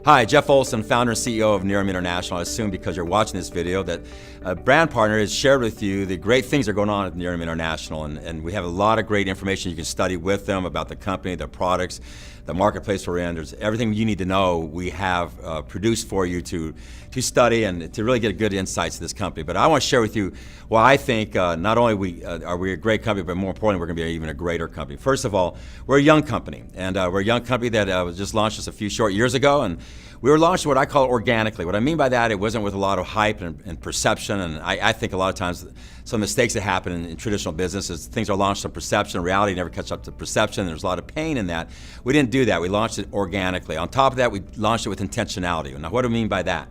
Hi, Jeff Olson, founder and CEO of Nerum International. I assume because you're watching this video that a brand partner has shared with you the great things that are going on at Nerum International, and we have a lot of great information you can study with them about the company, their products, the marketplace we're in. There's everything you need to know we have produced for you to study and to really get good insights to this company. But I want to share with you why I think not only are we a great company, but more importantly, we're going to be even a greater company. First of all, we're a young company, and we're a young company that was just launched just a few short years ago, and we were launched what I call organically. What I mean by that, it wasn't with a lot of hype and perception, and I think a lot of times some mistakes that happen in traditional business is things are launched on perception. Reality never catches up to perception. There's a lot of pain in that. We didn't do that. We launched it organically. On top of that, we launched it with intentionality. Now, what do I mean by that?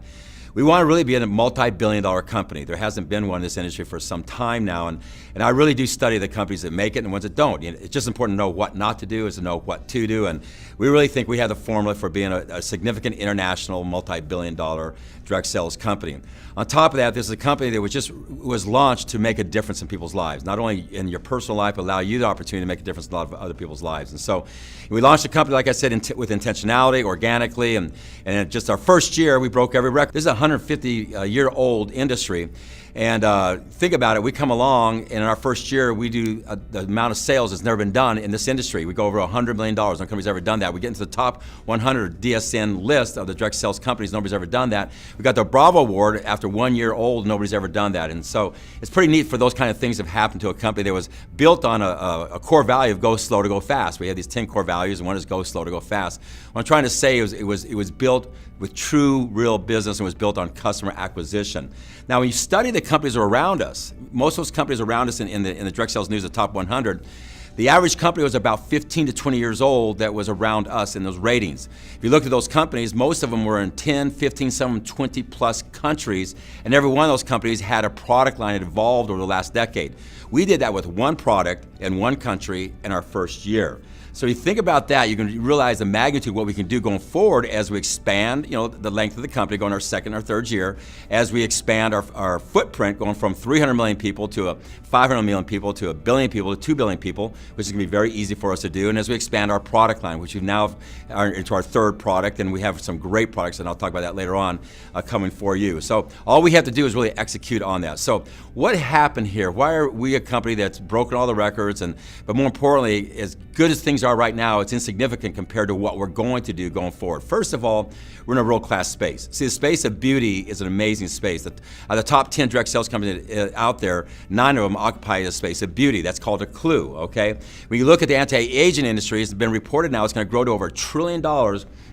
We want to really be a multi-billion-dollar company. There hasn't been one in this industry for some time now, and I really do study the companies that make it and the ones that don't. It's just important to know what not to do is to know what to do, and we really think we have the formula for being a significant international multi-billion-dollar direct sales company. On top of that, this is a company that was launched to make a difference in people's lives, not only in your personal life, but allow you the opportunity to make a difference in a lot of other people's lives. And so we launched the company, like I said, with intentionality, organically, and in just our first year, we broke every record. This is a 150-year-old industry. And think about it, we come along, and in our first year, we do the amount of sales that's never been done in this industry. We go over $100 million. No company's ever done that. We get into the top 100 DSN list of the direct sales companies. Nobody's ever done that. We got the Bravo Award after 1 year old. Nobody's ever done that. And so it's pretty neat for those kind of things to have happened to a company that was built on a core value of go slow to go fast. We have these 10 core values, and one is go slow to go fast. What I'm trying to say is it was built with true, real business and was built on customer acquisition. Now, when you study the companies that are around us, most of those companies around us in the direct sales news, the top 100, the average company was about 15 to 20 years old that was around us in those ratings. If you look at those companies, most of them were in 10, 15, some 20 plus countries, and every one of those companies had a product line that evolved over the last decade. We did that with one product in one country in our first year. So you think about that, you can realize the magnitude of what we can do going forward as we expand, the length of the company, going our second or third year, as we expand our footprint, going from 300 million people to 500 million people to 1 billion people to 2 billion people, which is going to be very easy for us to do. And as we expand our product line, which we now are into our third product, and we have some great products, and I'll talk about that later on, coming for you. So all we have to do is really execute on that. So what happened here? Why are we a company that's broken all the records, but more importantly, as good as things are right now, it's insignificant compared to what we're going to do going forward. First of all, we're in a world-class space. See, the space of beauty is an amazing space. The top 10 direct sales companies out there, 9 of them occupy the space of beauty. That's called a clue, okay? When you look at the anti-aging industry, it's been reported now it's going to grow to over $1 trillion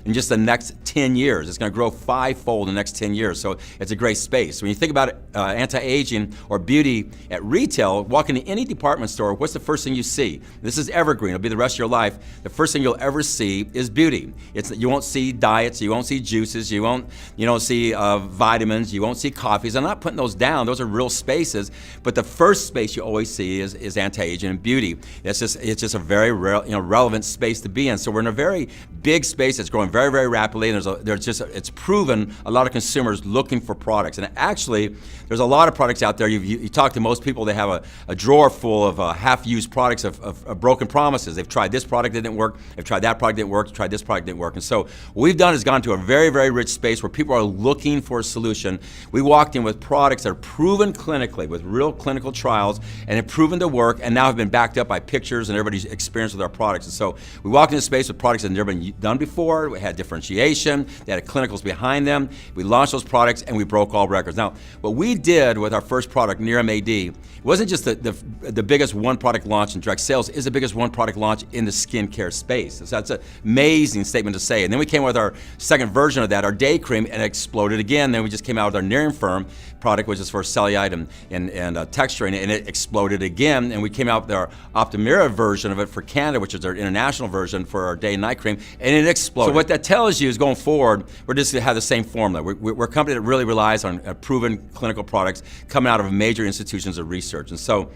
in just the next 10 years. It's going to grow 5-fold in the next 10 years, so it's a great space. When you think about anti-aging or beauty at retail, walk into any department store, what's the first thing you see? This is evergreen. It'll be the rest of your life. The first thing you'll ever see is beauty. You won't see diets, you won't see juices, you don't see vitamins, you won't see coffees. I'm not putting those down. Those are real spaces, but the first space you always see is anti-aging and beauty. It's just a very relevant space to be in. So we're in a very big space that's growing very, very rapidly, and it's proven a lot of consumers looking for products. And actually, there's a lot of products out there. You talk to most people, they have a drawer full of half-used products of broken promises. They've tried this product that didn't work, they've tried that product that didn't work, tried this product that didn't work. And so what we've done is gone to a very, very rich space where people are looking for a solution. We walked in with products that are proven clinically, with real clinical trials, and have proven to work, and now have been backed up by pictures and everybody's experience with our products. And so we walked into space with products that had never been done before. We had differentiation, they had clinicals behind them. We launched those products and we broke all records. Now, what we did with our first product, Nerum AD, it wasn't just the biggest one product launch in direct sales, it's the biggest one product launch in the skincare space. So that's an amazing statement to say. And then we came with our second version of that, our day cream, and it exploded again. Then we just came out with our Nerum Firm product, which is for cellulite and texturing, and it exploded again. And we came out with our Optimira version of it for Canada, which is our international version for our day and night cream, and it exploded. So what that tells you is going forward, we're just going to have the same formula. We're a company that really relies on proven clinical products coming out of major institutions of research. And so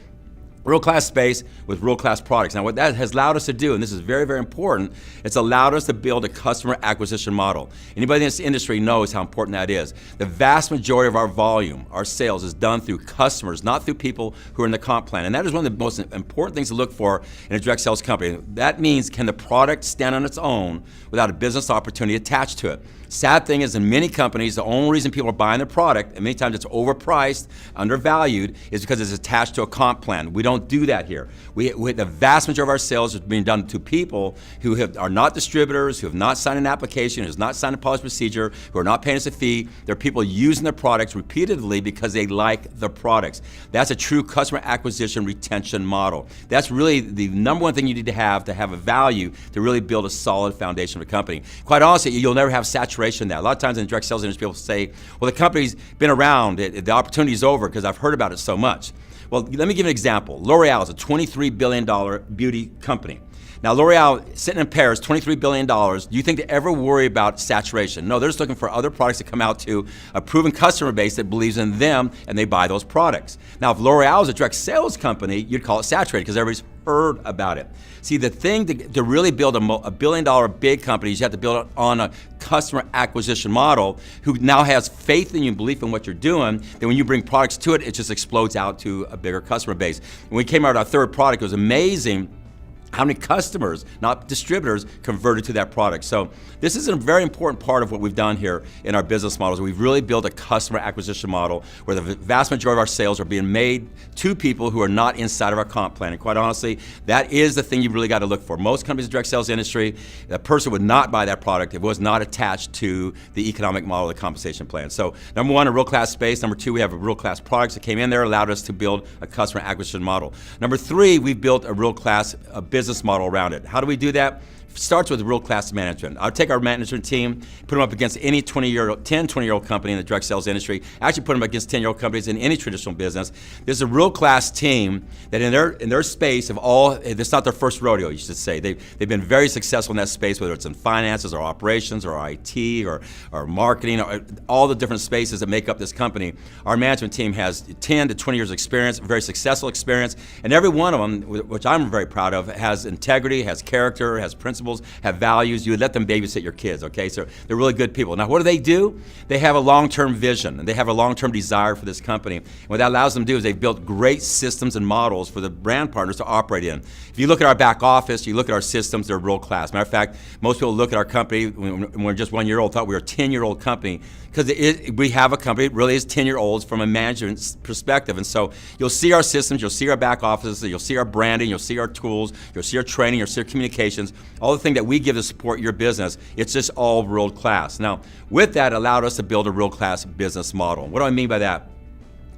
World-class space with world-class products. Now what that has allowed us to do, and this is very, very important, it's allowed us to build a customer acquisition model. Anybody in this industry knows how important that is. The vast majority of our volume, our sales, is done through customers, not through people who are in the comp plan. And that is one of the most important things to look for in a direct sales company. That means, can the product stand on its own without a business opportunity attached to it? Sad thing is, in many companies, the only reason people are buying the product, and many times it's overpriced, undervalued, is because it's attached to a comp plan. We don't do that here. The vast majority of our sales is being done to people who are not distributors, who have not signed an application, who have not signed a policy procedure, who are not paying us a fee. They're people using the products repeatedly because they like the products. That's a true customer acquisition retention model. That's really the number one thing you need to have a value to really build a solid foundation of a company. Quite honestly, you'll never have saturation in that. A lot of times in the direct sales industry, people say, well, the company's been around, the opportunity's over because I've heard about it so much. Well, let me give you an example. L'Oreal is a $23 billion beauty company. Now, L'Oreal, sitting in Paris, $23 billion, do you think they ever worry about saturation? No, they're just looking for other products to come out to a proven customer base that believes in them, and they buy those products. Now, if L'Oreal is a direct sales company, you'd call it saturated because everybody's heard about it. See, the thing to really build a billion-dollar big company is you have to build it on a customer acquisition model who now has faith in you and belief in what you're doing. Then when you bring products to it, it just explodes out to a bigger customer base. When we came out with our third product, it was amazing how many customers, not distributors, converted to that product. So this is a very important part of what we've done here in our business models. We've really built a customer acquisition model where the vast majority of our sales are being made to people who are not inside of our comp plan. And quite honestly, that is the thing you really got to look for. Most companies in the direct sales industry, a person would not buy that product if it was not attached to the economic model of the compensation plan. So number one, a world-class space. Number two, we have world-class products that came in there, allowed us to build a customer acquisition model. Number three, we've built a world-class business model around it. How do we do that? It starts with world-class management. I'll take our management team, put them up against any 20-year-old company in the direct sales industry, actually put them against 10-year-old companies in any traditional business. There's a world-class team that in their space of all, it's not their first rodeo, you should say. They've been very successful in that space, whether it's in finances or operations or IT or marketing, or all the different spaces that make up this company. Our management team has 10 to 20 years experience, very successful experience, and every one of them, which I'm very proud of, has integrity, has character, has principles, have values. You would let them babysit your kids, okay? So they're really good people. Now, what do? They have a long-term vision, and they have a long-term desire for this company. And what that allows them to do is they've built great systems and models for the brand partners to operate in. If you look at our back office, you look at our systems, they're world-class. Matter of fact, most people look at our company when we're just 1 year old, thought we were a 10-year-old company, because we have a company that really is 10-year-olds from a management perspective. And so you'll see our systems, you'll see our back offices, you'll see our branding, you'll see our tools, you'll see our training, you'll see our communications, all the thing that we give to support your business. It's just all world class. Now, with that, it allowed us to build a world class business model. What do I mean by that?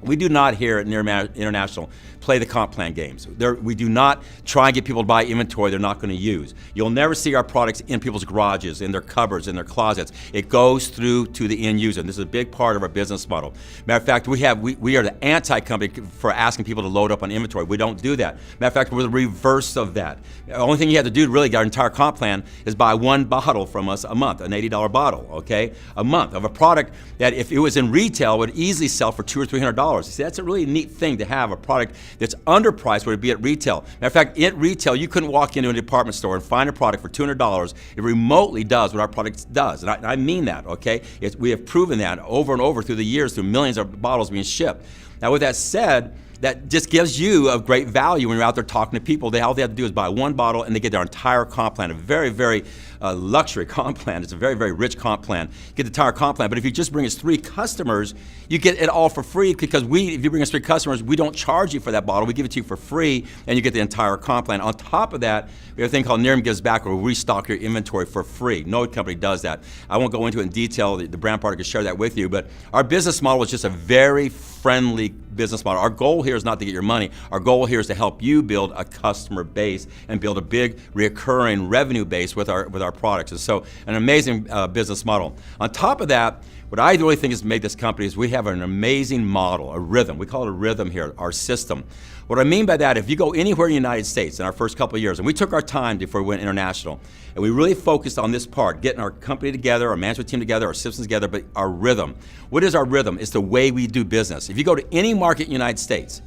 We do not here at International play the comp plan games. We do not try and get people to buy inventory they're not going to use. You'll never see our products in people's garages, in their cupboards, in their closets. It goes through to the end user. And this is a big part of our business model. Matter of fact, we are the anti-company for asking people to load up on inventory. We don't do that. Matter of fact, we're the reverse of that. The only thing you have to do to really get our entire comp plan is buy one bottle from us a month, an $80 bottle, okay? A month of a product that if it was in retail would easily sell for $200 or $300. You see, that's a really neat thing to have a product that's underpriced where it'd be at retail. Matter of fact, at retail, you couldn't walk into a department store and find a product for $200. It remotely does what our product does, and I mean that, okay? We have proven that over and over through the years, through millions of bottles being shipped. Now, with that said, that just gives you a great value when you're out there talking to people. All they have to do is buy one bottle and they get their entire comp plan, a very, very luxury comp plan. It's a very, very rich comp plan. You get the entire comp plan, but if you just bring us 3 customers, you get it all for free because if you bring us 3 customers, we don't charge you for that bottle. We give it to you for free and you get the entire comp plan. On top of that, we have a thing called Near Gives Back where we restock your inventory for free. No company does that. I won't go into it in detail. The brand partner can share that with you, but our business model is just a very friendly business model. Our goal here is not to get your money. Our goal here is to help you build a customer base and build a big recurring revenue base with our products. And so an amazing business model. On top of that, What I really think has made this company is we have an amazing model, a rhythm. We call it a rhythm here, our system. What I mean by that, if you go anywhere in the United States in our first couple of years, and we took our time before we went international, and we really focused on this part, getting our company together, our management team together, our systems together, but our rhythm. What is our rhythm? It's the way we do business. If you go to any market in the United States,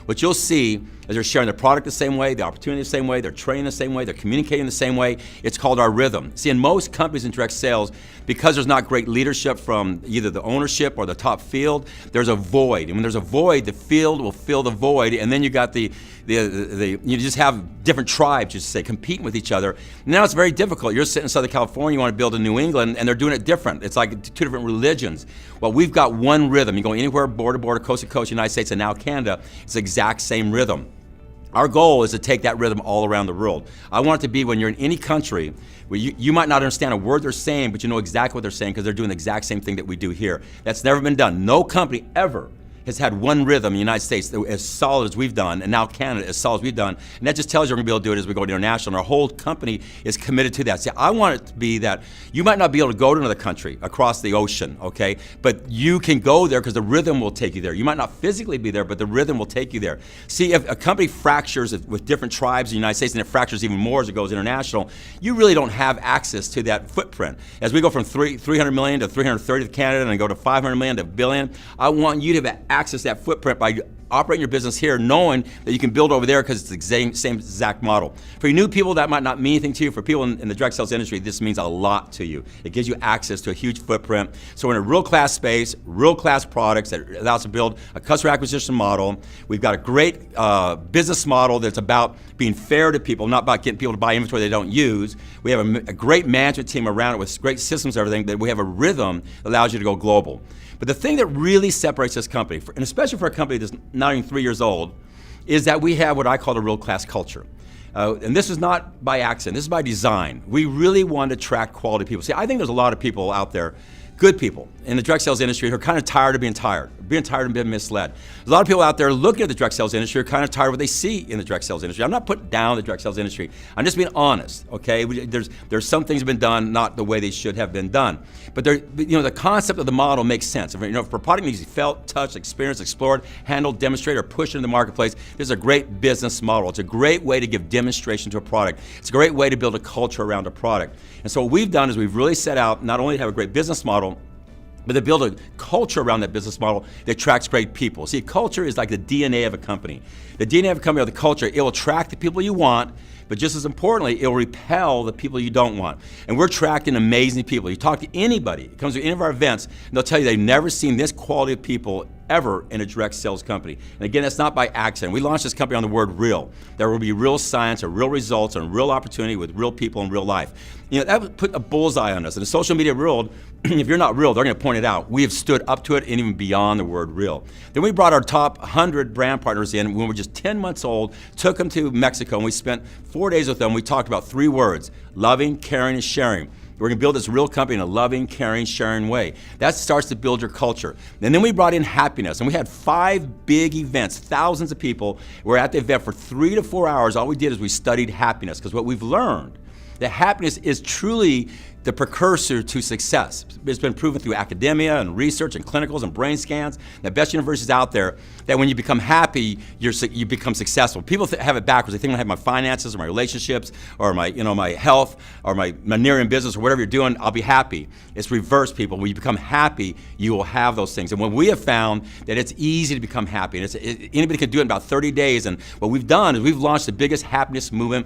what you'll see is they're sharing their product the same way, the opportunity the same way, they're training the same way, they're communicating the same way. It's called our rhythm. See, in most companies in direct sales, because there's not great leadership from either the ownership or the top field, there's a void. And when there's a void, the field will fill the void, and then you got you just have different tribes, just say, competing with each other. Now it's very difficult. You're sitting in Southern California, you want to build in New England, and they're doing it different. It's like two different religions. Well, we've got one rhythm. You go anywhere, border to border, coast to coast, United States, and now Canada, it's the exact same rhythm. Our goal is to take that rhythm all around the world. I want it to be when you're in any country where you might not understand a word they're saying, but you know exactly what they're saying because they're doing the exact same thing that we do here. That's never been done. No company ever has had one rhythm in the United States as solid as we've done, and now Canada as solid as we've done. And that just tells you we're gonna be able to do it as we go international, and our whole company is committed to that. See, I want it to be that you might not be able to go to another country across the ocean, okay? But you can go there because the rhythm will take you there. You might not physically be there, but the rhythm will take you there. See, if a company fractures with different tribes in the United States, and it fractures even more as it goes international, you really don't have access to that footprint. As we go from 300 million to 330 to Canada and go to 500 million to billion, I want you to have access to that footprint by operating your business here, knowing that you can build over there because it's the same exact model. For you new people, that might not mean anything to you. For people in the direct sales industry, this means a lot to you. It gives you access to a huge footprint. So we're in a real-class space, real-class products that allow us to build a customer acquisition model. We've got a great business model that's about being fair to people, not about getting people to buy inventory they don't use. We have a great management team around it with great systems and everything, but we have a rhythm that allows you to go global. But the thing that really separates this company, and especially for a company that's not even 3 years old, is that we have what I call a real-class culture. And this is not by accident, this is by design. We really want to attract quality people. See, I think there's a lot of people out there, good people in the direct sales industry who are kind of tired of being tired and being misled. There's a lot of people out there looking at the direct sales industry who are kind of tired of what they see in the direct sales industry. I'm not putting down the direct sales industry. I'm just being honest, okay? There's some things that have been done not the way they should have been done. But the concept of the model makes sense. If a product needs to be felt, touched, experienced, explored, handled, demonstrated, or pushed into the marketplace, there's a great business model. It's a great way to give demonstration to a product. It's a great way to build a culture around a product. And so what we've done is we've really set out not only to have a great business model, but to build a culture around that business model that attracts great people. See, culture is like the DNA of a company. The DNA of a company or the culture, it will attract the people you want, but just as importantly, it will repel the people you don't want. And we're attracting amazing people. You talk to anybody, it comes to any of our events, and they'll tell you they've never seen this quality of people ever in a direct sales company. And again, that's not by accident. We launched this company on the word real. There will be real science or real results and real opportunity with real people in real life. That would put a bullseye on us. In the social media world, if you're not real, they're gonna point it out. We have stood up to it and even beyond the word real. Then we brought our top 100 brand partners in when we were just 10 months old, took them to Mexico, and we spent 4 days with them. We talked about 3 words: loving, caring, and sharing. We're gonna build this real company in a loving, caring, sharing way. That starts to build your culture. And then we brought in happiness, and we had 5 big events, thousands of people were at the event for 3 to 4 hours. All we did is we studied happiness, because what we've learned, that happiness is truly the precursor to success. It's been proven through academia and research and clinicals and brain scans, the best universities out there, that when you become happy, you become successful. People have it backwards. They think when I have my finances or my relationships or my health or my near-end business or whatever you're doing, I'll be happy. It's reverse, people. When you become happy, you will have those things. And when we have found that it's easy to become happy, and anybody can do it in about 30 days, and what we've done is we've launched the biggest happiness movement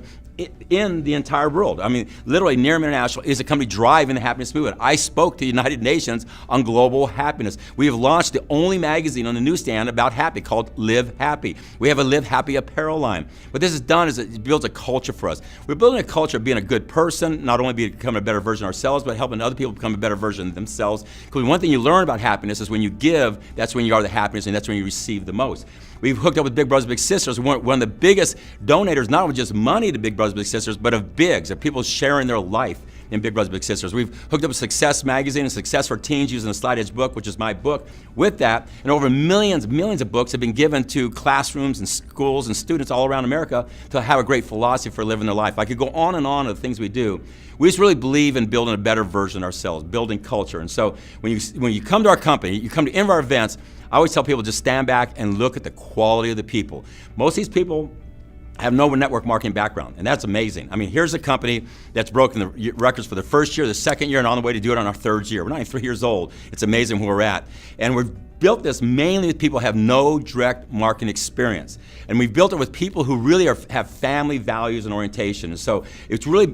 in the entire world. I mean, literally, Near International is a company driving the happiness movement. I spoke to the United Nations on global happiness. We have launched the only magazine on the newsstand about happy called Live Happy. We have a Live Happy apparel line. What this has done is it builds a culture for us. We're building a culture of being a good person, not only becoming a better version of ourselves, but helping other people become a better version of themselves. Because one thing you learn about happiness is when you give, that's when you are the happiness, and that's when you receive the most. We've hooked up with Big Brothers Big Sisters. We're one of the biggest donators, not only just money to Big Brothers Big Sisters, but of bigs, of people sharing their life in Big Brothers Big Sisters. We've hooked up with Success Magazine and Success for Teens using the Slide Edge book, which is my book. With that, and over millions of books have been given to classrooms and schools and students all around America to have a great philosophy for living their life. I could go on and on of the things we do. We just really believe in building a better version of ourselves, building culture. And so when you come to our company, you come to any of our events, I always tell people just stand back and look at the quality of the people. Most of these people have no network marketing background, and that's amazing. I mean, here's a company that's broken the records for the first year, the second year, and on the way to do it on our third year. We're not even 3 years old. It's amazing where we're at. And we've built this mainly with people who have no direct marketing experience. And we've built it with people who really have family values and orientation. And so it's really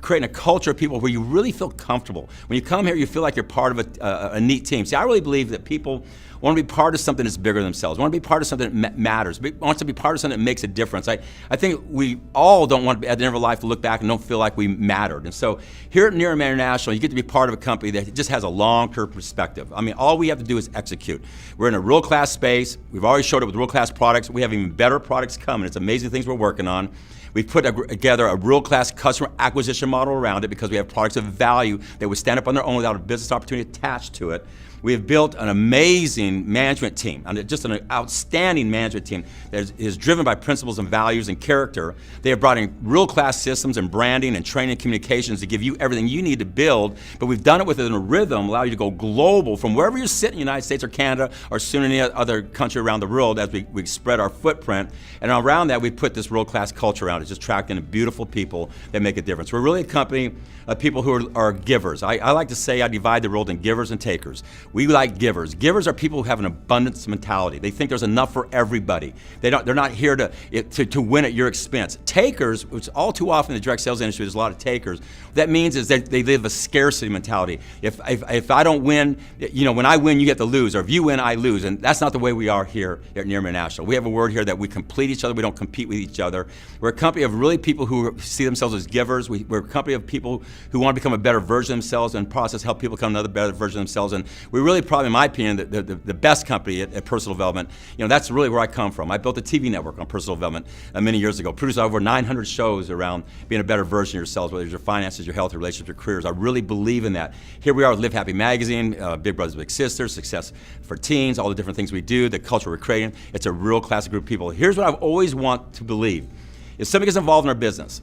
creating a culture of people where you really feel comfortable. When you come here, you feel like you're part of a neat team. See, I really believe that people want to be part of something that's bigger than themselves, want to be part of something that matters, want to be part of something that makes a difference. I think we all don't want to, at the end of our life, to look back and don't feel like we mattered. And so here at Near International, you get to be part of a company that just has a long-term perspective. I mean, all we have to do is execute. We're in a world-class space. We've already showed it with world-class products. We have even better products coming. It's amazing things we're working on. We've put together a world-class customer acquisition model around it because we have products of value that would stand up on their own without a business opportunity attached to it. We have built an amazing management team, just an outstanding management team that is driven by principles and values and character. They have brought in world-class systems and branding and training and communications to give you everything you need to build, but we've done it within a rhythm, allow you to go global from wherever you sit in the United States or Canada or soon any other country around the world as we spread our footprint. And around that, we put this world-class culture around it, just attracting beautiful people that make a difference. We're really a company of people who are givers. I like to say I divide the world in givers and takers. We like givers. Givers are people who have an abundance mentality. They think there's enough for everybody. They're not here to win at your expense. Takers, which all too often in the direct sales industry, there's a lot of takers. What that means is that they live a scarcity mentality. If I don't win, when I win, you get to lose, or if you win, I lose. And that's not the way we are here at Near International. We have a word here that we complete each other. We don't compete with each other. We're a company of really people who see themselves as givers. We're a company of people who want to become a better version of themselves and process help people become another better version of themselves. And we really probably, in my opinion, the best company at personal development. That's really where I come from. I built a TV network on personal development many years ago, produced over 900 shows around being a better version of yourselves, whether it's your finances, your health, your relationships, your careers. I really believe in that. Here we are with Live Happy Magazine, Big Brothers Big Sisters, Success for Teens, all the different things we do, the culture we're creating. It's a real classic group of people. Here's what I've always want to believe. If somebody gets involved in our business,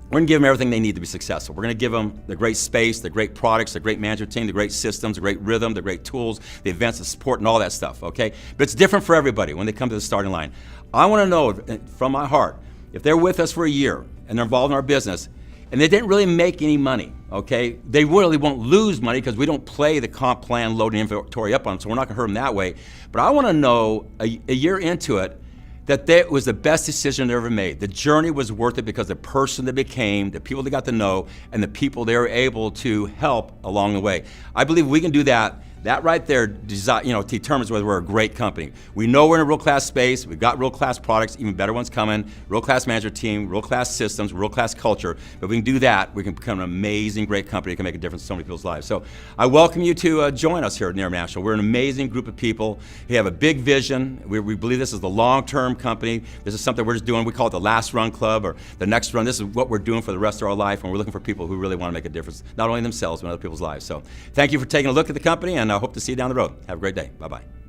we're going to give them everything they need to be successful. We're going to give them the great space, the great products, the great management team, the great systems, the great rhythm, the great tools, the events, the support, and all that stuff, okay? But it's different for everybody when they come to the starting line. I want to know from my heart, if they're with us for a year and they're involved in our business and they didn't really make any money, okay? They really won't lose money because we don't play the comp plan loading inventory up on them, so we're not going to hurt them that way. But I want to know a year into it, that was the best decision they ever made. The journey was worth it because the person they became, the people they got to know, and the people they were able to help along the way. I believe we can do that. That right there determines whether we're a great company. We know we're in a world-class space. We've got world-class products, even better ones coming, world-class management team, world-class systems, world-class culture. But if we can do that, we can become an amazing, great company that can make a difference in so many people's lives. So I welcome you to join us here at Near International. We're an amazing group of people. We have a big vision. We believe this is the long-term company. This is something we're just doing. We call it the last run club or the next run. This is what we're doing for the rest of our life, and we're looking for people who really want to make a difference, not only themselves, but in other people's lives. So thank you for taking a look at the company, and I hope to see you down the road. Have a great day. Bye-bye.